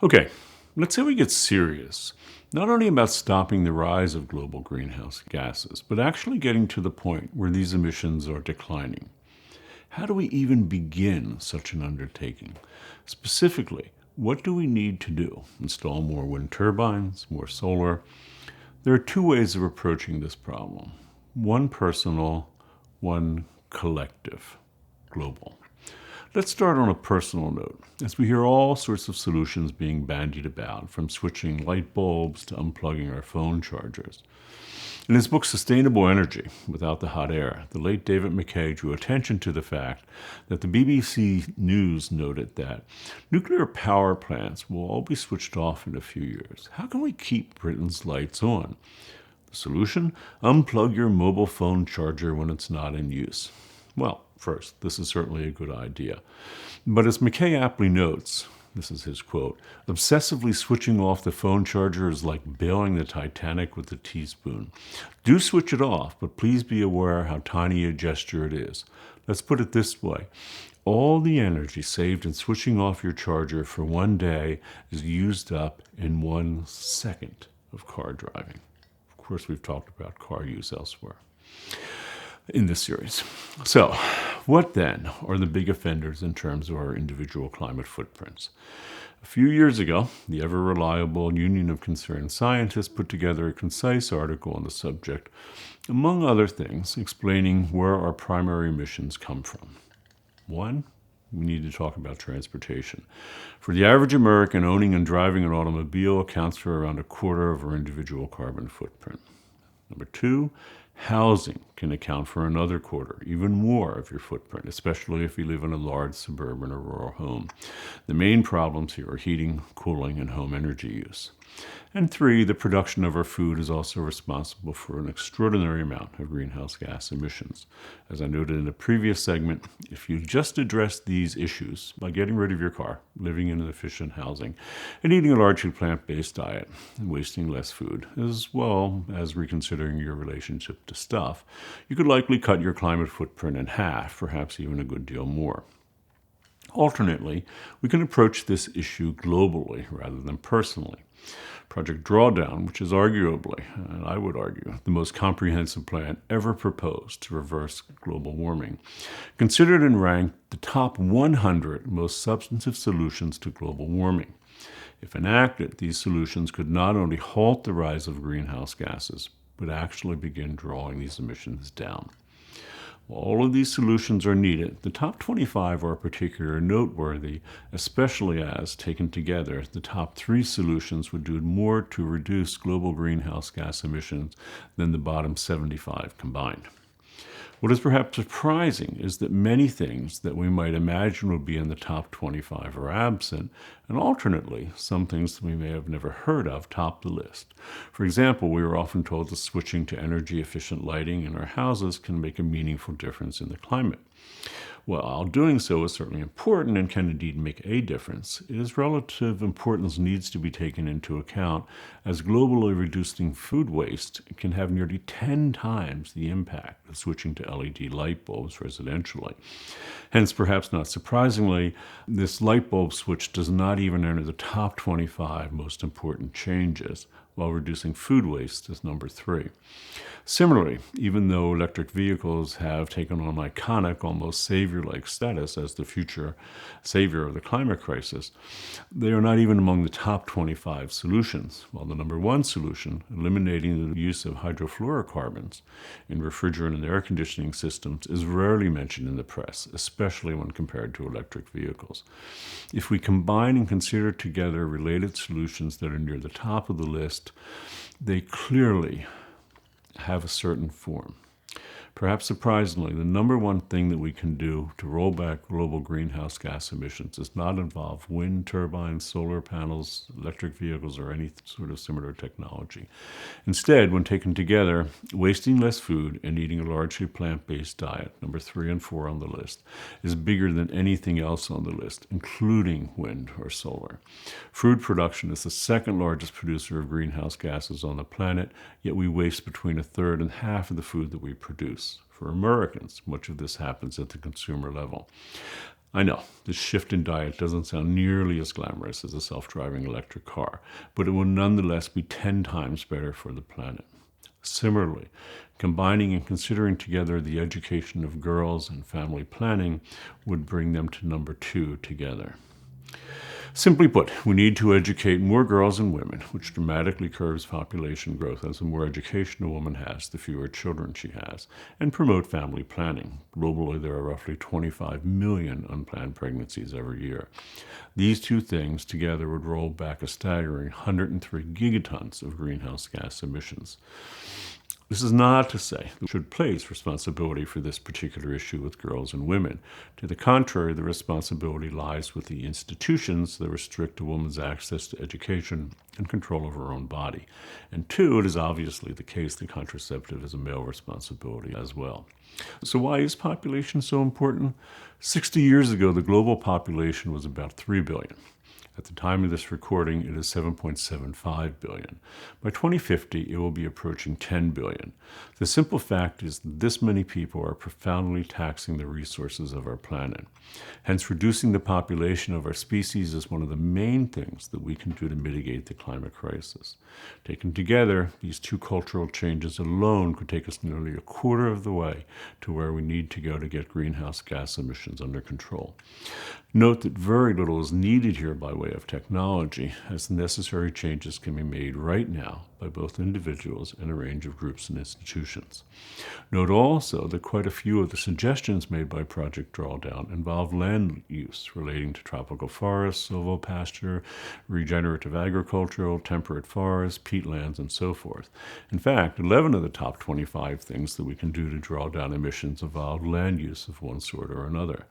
Okay, let's say we get serious, not only about stopping the rise of global greenhouse gases, but actually getting to the point where these emissions are declining. How do we even begin such an undertaking? Specifically, what do we need to do? Install more wind turbines, more solar? There are two ways of approaching this problem: one personal, one collective, global. Let's start on a personal note, as we hear all sorts of solutions being bandied about, from switching light bulbs to unplugging our phone chargers. In his book Sustainable Energy Without the Hot Air, the late David McKay drew attention to the fact that the BBC News noted that nuclear power plants will all be switched off in a few years. How can we keep Britain's lights on? The solution? Unplug your mobile phone charger when it's not in use. Well, first, this is certainly a good idea. But as McKay aptly notes, this is his quote, obsessively switching off the phone charger is like bailing the Titanic with a teaspoon. Do switch it off, but please be aware how tiny a gesture it is. Let's put it this way. All the energy saved in switching off your charger for one day is used up in 1 second of car driving. Of course, we've talked about car use elsewhere in this series. So, what then are the big offenders in terms of our individual climate footprints? A few years ago, the ever-reliable Union of Concerned Scientists put together a concise article on the subject, among other things, explaining where our primary emissions come from. One, we need to talk about transportation. For the average American, owning and driving an automobile accounts for around a quarter of our individual carbon footprint. Number two, housing can account for another quarter, even more of your footprint, especially if you live in a large suburban or rural home. The main problems here are heating, cooling, and home energy use. And three, the production of our food is also responsible for an extraordinary amount of greenhouse gas emissions. As I noted in a previous segment, if you just address these issues by getting rid of your car, living in an efficient housing, and eating a largely plant-based diet, and wasting less food, as well as reconsidering your relationship to stuff, you could likely cut your climate footprint in half, perhaps even a good deal more. Alternately, we can approach this issue globally rather than personally. Project Drawdown, which is arguably, and I would argue, the most comprehensive plan ever proposed to reverse global warming, considered and ranked the top 100 most substantive solutions to global warming. If enacted, these solutions could not only halt the rise of greenhouse gases, but actually begin drawing these emissions down. While all of these solutions are needed, the top 25 are particularly noteworthy, especially as, taken together, the top 3 solutions would do more to reduce global greenhouse gas emissions than the bottom 75 combined. What is perhaps surprising is that many things that we might imagine would be in the top 25 are absent, and alternately, some things that we may have never heard of top the list. For example, we are often told that switching to energy-efficient lighting in our houses can make a meaningful difference in the climate. While doing so is certainly important and can indeed make a difference, its relative importance needs to be taken into account, as globally reducing food waste can have nearly 10 times the impact of switching to LED light bulbs residentially. Hence, perhaps not surprisingly, this light bulb switch does not even enter the top 25 most important changes, while reducing food waste is number 3. Similarly, even though electric vehicles have taken on iconic, almost savior-like status as the future savior of the climate crisis, they are not even among the top 25 solutions, while the number 1 solution, eliminating the use of hydrofluorocarbons in refrigerant and air conditioning systems, is rarely mentioned in the press, especially when compared to electric vehicles. If we combine and consider together related solutions that are near the top of the list, they clearly have a certain form. Perhaps surprisingly, the number 1 thing that we can do to roll back global greenhouse gas emissions does not involve wind turbines, solar panels, electric vehicles, or any sort of similar technology. Instead, when taken together, wasting less food and eating a largely plant-based diet, number 3 and 4 on the list, is bigger than anything else on the list, including wind or solar. Food production is the second largest producer of greenhouse gases on the planet, yet we waste between a third and half of the food that we produce. For Americans, much of this happens at the consumer level. I know, this shift in diet doesn't sound nearly as glamorous as a self-driving electric car, but it will nonetheless be 10 times better for the planet. Similarly, combining and considering together the education of girls and family planning would bring them to number 2 together. Simply put, we need to educate more girls and women, which dramatically curbs population growth, as the more education a woman has, the fewer children she has, and promote family planning. Globally, there are roughly 25 million unplanned pregnancies every year. These two things together would roll back a staggering 103 gigatons of greenhouse gas emissions. This is not to say that we should place responsibility for this particular issue with girls and women. To the contrary, the responsibility lies with the institutions that restrict a woman's access to education and control of her own body. And two, it is obviously the case that contraceptive is a male responsibility as well. So why is population so important? 60 years ago, the global population was about 3 billion. At the time of this recording, it is 7.75 billion. By 2050, it will be approaching 10 billion. The simple fact is that this many people are profoundly taxing the resources of our planet. Hence, reducing the population of our species is one of the main things that we can do to mitigate the climate crisis. Taken together, these two cultural changes alone could take us nearly a quarter of the way to where we need to go to get greenhouse gas emissions under control. Note that very little is needed here by way of technology, as the necessary changes can be made right now by both individuals and a range of groups and institutions. Note also that quite a few of the suggestions made by Project Drawdown involve land use relating to tropical forests, silvopasture, regenerative agricultural, temperate forests, peatlands, and so forth. In fact, 11 of the top 25 things that we can do to draw down emissions involve land use of one sort or another.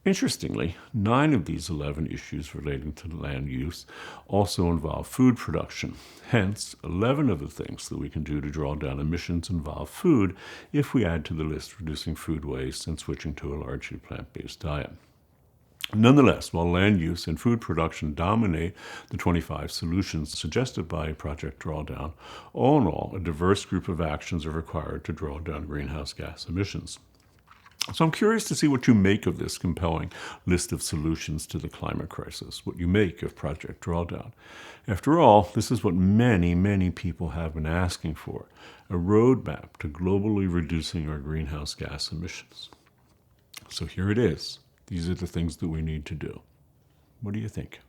Interestingly, 9 of these 11 issues relating to land use also involve food production. Hence, 11 of the things that we can do to draw down emissions involve food if we add to the list reducing food waste and switching to a largely plant-based diet. Nonetheless, while land use and food production dominate the 25 solutions suggested by Project Drawdown, all in all, a diverse group of actions are required to draw down greenhouse gas emissions. So I'm curious to see what you make of this compelling list of solutions to the climate crisis, what you make of Project Drawdown. After all, this is what many, many people have been asking for, a roadmap to globally reducing our greenhouse gas emissions. So here it is. These are the things that we need to do. What do you think?